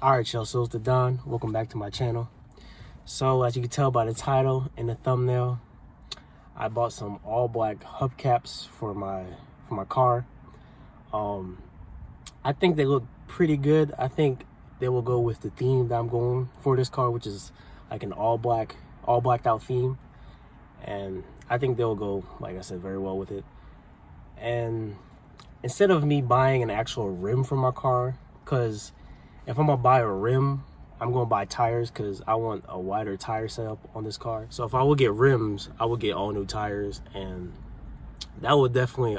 Alright, y'all, so it's the Don. Welcome back to my channel. So, as you can tell by the title and the thumbnail, I bought some all-black hubcaps for my car. I think they look pretty good. I think they will go with the theme that I'm going for this car, which is like an all blacked out theme. And I think they'll go, like I said, very well with it. And instead of me buying an actual rim for my car, because if I'm gonna buy a rim, I'm gonna buy tires because I want a wider tire setup on this car. So if I would get rims, I would get all new tires, and that would definitely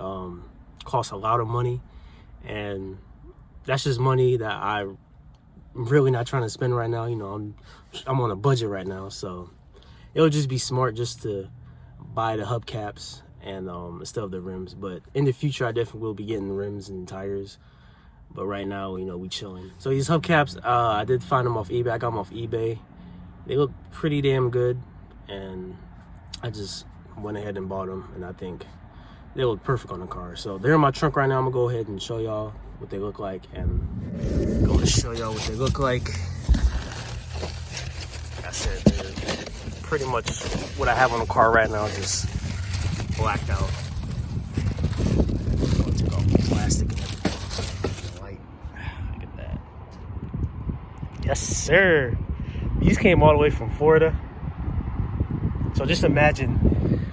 cost a lot of money. And that's just money that I'm really not trying to spend right now. You know, I'm on a budget right now, so it would just be smart just to buy the hubcaps and instead of the rims. But in the future, I definitely will be getting rims and tires. But right now, you know, we chilling. So these hubcaps, I did find them off eBay. I got them off eBay. They look pretty damn good, and I just went ahead and bought them, and I think they look perfect on the car. So they're in my trunk right now. I'm gonna go ahead and show y'all what they look like, and I'm gonna show y'all what they look like. Like I said, they're pretty much what I have on the car right now, just blacked out. So it's got plastic and everything. Look at that. Yes, sir. These came all the way from Florida. So just imagine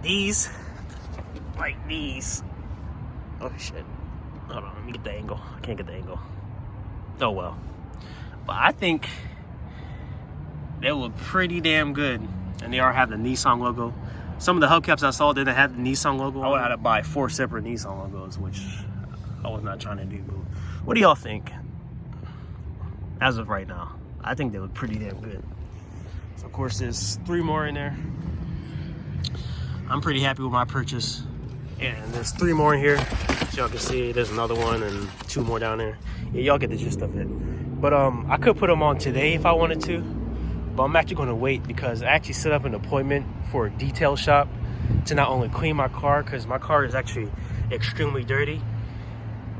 these, like these. Oh shit. Hold on, let me get the angle. I can't get the angle. Oh well. But I think they look pretty damn good. And they are have the Nissan logo. Some of the hubcaps I saw didn't have the Nissan logo. I would have to buy 4 separate Nissan logos, which I was not trying to do. What do y'all think? As of right now, I think they look pretty damn good. So of course there's 3 more in there. I'm pretty happy with my purchase. And there's 3 more in here. As y'all can see, there's another one and 2 more down there. Yeah, y'all get the gist of it. But I could put them on today if I wanted to. But I'm actually gonna wait because I actually set up an appointment for a detail shop to not only clean my car, because my car is actually extremely dirty.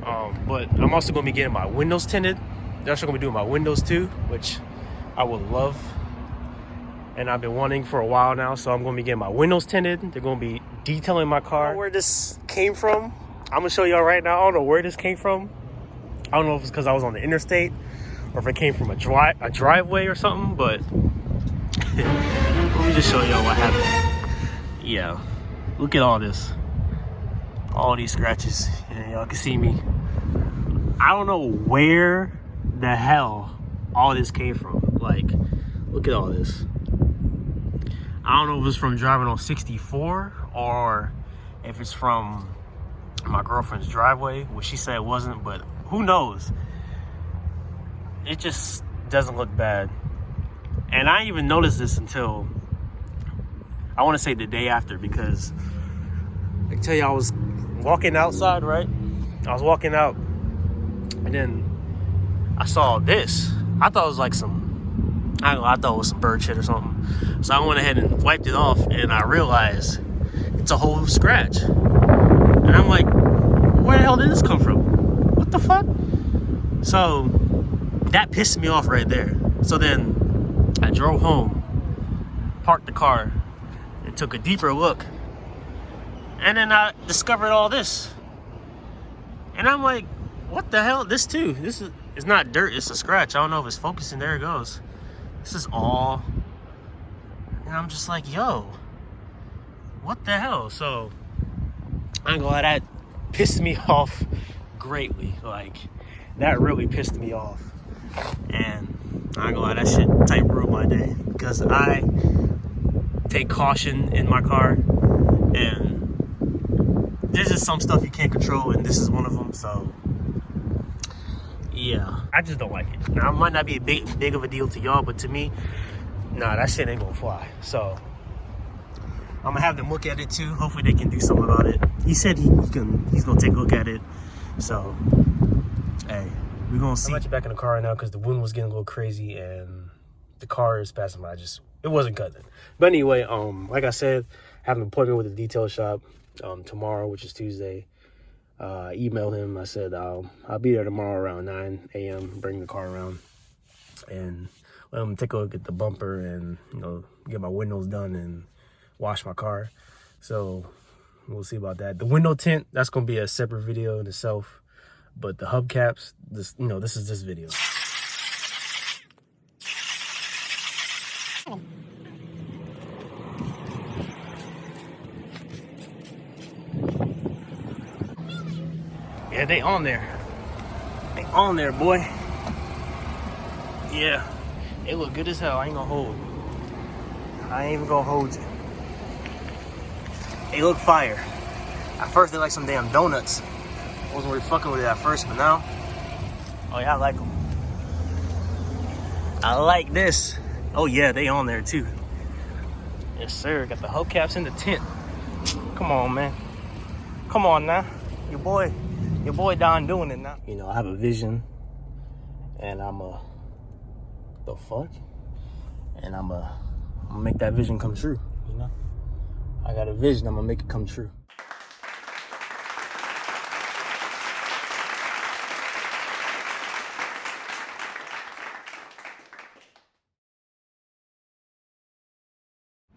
But I'm also gonna be getting my windows tinted. They're also gonna be doing my windows too, which I would love. And I've been wanting for a while now, so I'm gonna be getting my windows tinted. They're gonna be detailing my car. I don't know where this came from. I'm gonna show y'all right now. I don't know where this came from. I don't know if it's because I was on the interstate or if it came from a driveway or something, but let me just show y'all what happened. Yeah, look at all this. All these scratches, and y'all can see me. I don't know where the hell all this came from. Like, look at all this. I don't know if it's from driving on 64 or if it's from my girlfriend's driveway, which she said it wasn't, but who knows? It just doesn't look bad. And I didn't even noticed this until, I want to say the day after, because I can tell you I was walking outside, right? I was walking out, and then I saw this. I thought it was like some, I don't know, I thought it was some bird shit or something. So I went ahead and wiped it off, and I realized it's a whole scratch. And I'm like, where the hell did this come from? What the fuck? So that pissed me off right there. So then I drove home, parked the car, and took a deeper look. And then I discovered all this. And I'm like, what the hell? This too. This is, it's not dirt, it's a scratch. I don't know if it's focusing. There it goes. This is all. And I'm just like, yo, what the hell? So I ain't gonna lie, that pissed me off greatly. Like, that really pissed me off. And I ain't gonna lie, that shit type ruined my day. Because I take caution in my car. And there's just some stuff you can't control, and this is one of them. So yeah, I just don't like it. Now, it might not be a big of a deal to y'all, but to me, nah, that shit ain't gonna fly. So I'm gonna have them look at it too. Hopefully they can do something about it. He said he's gonna take a look at it. So hey, we're gonna see. I'm actually back in the car right now because the wind was getting a little crazy and the car is passing by. It wasn't cutting. But anyway, like I said, I have an appointment with the detail shop tomorrow, which is Tuesday. I emailed him. I said, I'll be there tomorrow around 9 a.m. Bring the car around and let him take a look at the bumper and, you know, get my windows done and wash my car. So we'll see about that. The window tint, that's going to be a separate video in itself. But the hubcaps, this, you know, this is this video. Yeah, they on there. They on there, boy. Yeah, they look good as hell. I ain't gonna hold. I ain't even gonna hold you. They look fire. At first, they like some damn donuts. I wasn't really fucking with it at first, but now, oh yeah, I like them. I like this. Oh yeah, they on there too. Yes, sir. Got the hubcaps in the tent. Come on, man. Come on now. Your boy Don doing it now. You know, I have a vision, and the fuck? And I'm gonna make that vision come true, you know? I got a vision, I'm gonna make it come true.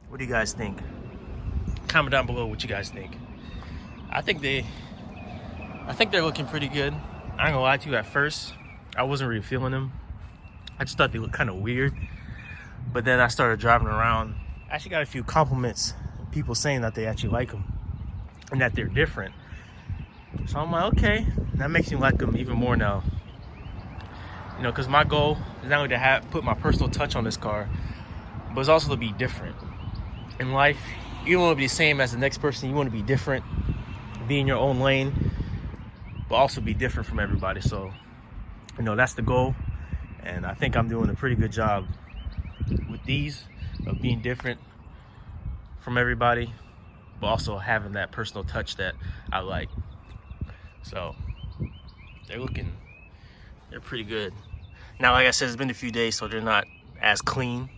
What do you guys think? Comment down below what you guys think. I think they're looking pretty good. I ain't gonna lie to you, at first, I wasn't really feeling them. I just thought they looked kind of weird. But then I started driving around. I actually got a few compliments, people saying that they actually like them and that they're different. So I'm like, okay, that makes me like them even more now. You know, because my goal is not only to put my personal touch on this car, but it's also to be different. In life, you don't want to be the same as the next person. You want to be different, be in your own lane, but also be different from everybody. So, you know, that's the goal. And I think I'm doing a pretty good job with these, of being different from everybody, but also having that personal touch that I like. So they're pretty good. Now, like I said, it's been a few days, so they're not as clean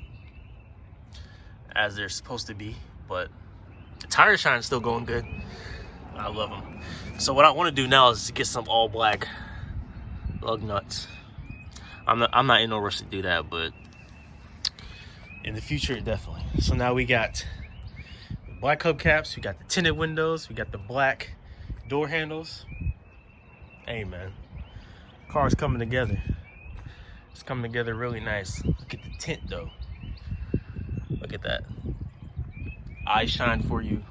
as they're supposed to be, but the tire shine is still going good. I love them. So what I want to do now is get some all black lug nuts. I'm not in no rush to do that, but in the future, definitely. So now we got the black hubcaps, we got the tinted windows, we got the black door handles. Hey man, car's coming together. It's coming together really nice. Look at the tint though. Look at that. iShine for you.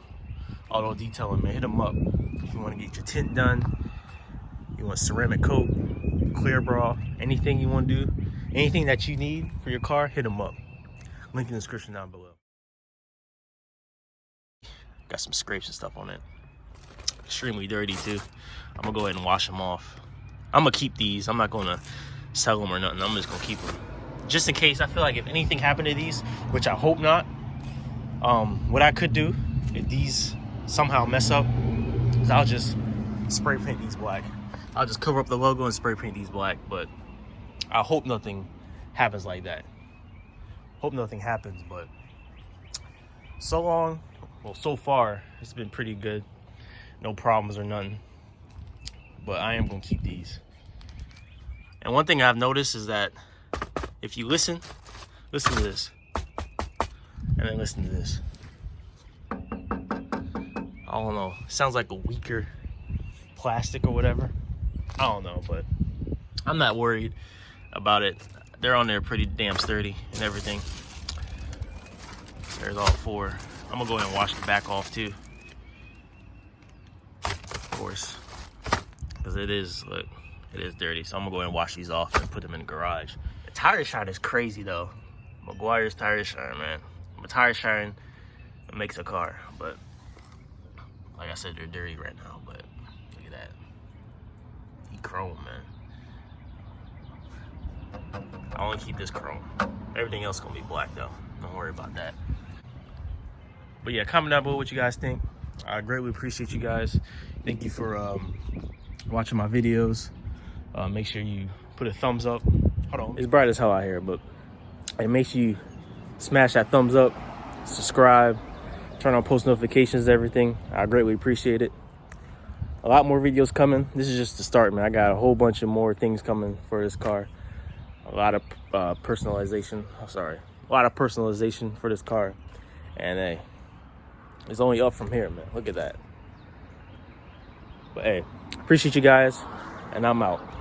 Auto detailing, man. Hit them up if you want to get your tint done. You want ceramic coat, clear bra, anything you want to do, anything that you need for your car, hit them up. Link in the description down below. Got some scrapes and stuff on it. Extremely dirty too. I'm gonna go ahead and wash them off. I'm gonna keep these. I'm not gonna sell them or nothing. I'm just gonna keep them, just in case. I feel like if anything happened to these, which I hope not, what I could do if these somehow mess up is I'll just spray paint these black. I'll just cover up the logo and spray paint these black, but I hope nothing happens like that. Hope nothing happens, but so far, it's been pretty good. No problems or nothing. But I am gonna keep these. And one thing I've noticed is that if you listen to this, and then listen to this. I don't know, sounds like a weaker plastic or whatever. I don't know, but I'm not worried about it. They're on there pretty damn sturdy and everything. There's all four. I'm gonna go ahead and wash the back off too, of course, because it is dirty. So I'm gonna go ahead and wash these off and put them in the garage. The tire shine is crazy though. McGuire's tire shine, man. My tire shine makes a car, but like I said, they're dirty right now. But look at that. He chrome, man. I only keep this chrome. Everything else gonna be black though. Don't worry about that. But yeah, comment down below what you guys think. I greatly appreciate you guys. Thank you for watching my videos. Make sure you put a thumbs up. Hold on. It's bright as hell out here, but hey, make sure you smash that thumbs up, subscribe, turn on post notifications, everything. I greatly appreciate it. A lot more videos coming. This is just the start, man. I got a whole bunch of more things coming for this car. A lot of personalization. A lot of personalization for this car. And hey, it's only up from here, man. Look at that. But hey, appreciate you guys, and I'm out.